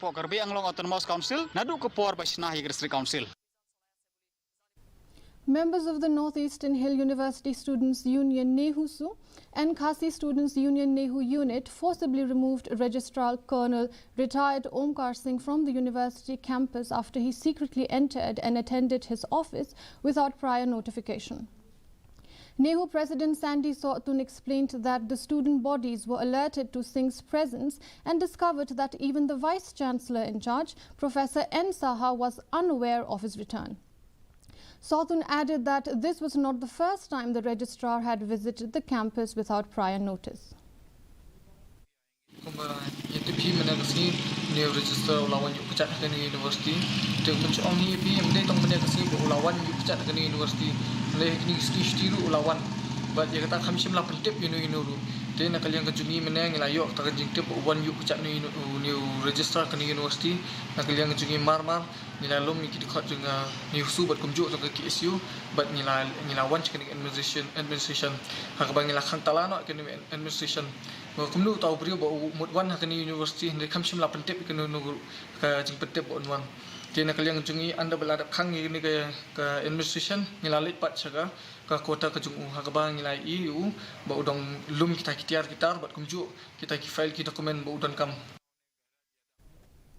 Pokarbi Anglong Autonomous Council, Nadu Kapor Bashnahi District Council. Members of the Northeastern Hill University Students' Union NEHUSU and Khasi Students' Union NEHU unit forcibly removed Registrar Colonel retired Omkar Singh from the university campus after he secretly entered and attended his office without prior notification. NEHU President Sandy Sawtun explained that the student bodies were alerted to Singh's presence and discovered that even the Vice-Chancellor in charge, Professor N. Saha, was unaware of his return. Sawtun added that this was not the first time the registrar had visited the campus without prior notice. Dia nak kalian kejungi menang layok tak kejing tip wan yuk kecak ni registrar ke universiti nak kalian kejungi mar nilai lom iki dekat dengan NEHUSU buat kumjuk ke KSU buat nilai wan ke administration hak bang nilai khang tala nak ke administration kumnu tahu beri bawa mud wan ke universiti ni kamsim la pentip ke jing pentip buat wan dia nak kalian kejungi anda beladap khang ni ke administration nilai lipat saga ke kota kejungu hak bang nilai EU bawa dong lum kita buat kumjuk kita file kita dokumen bawa dan kam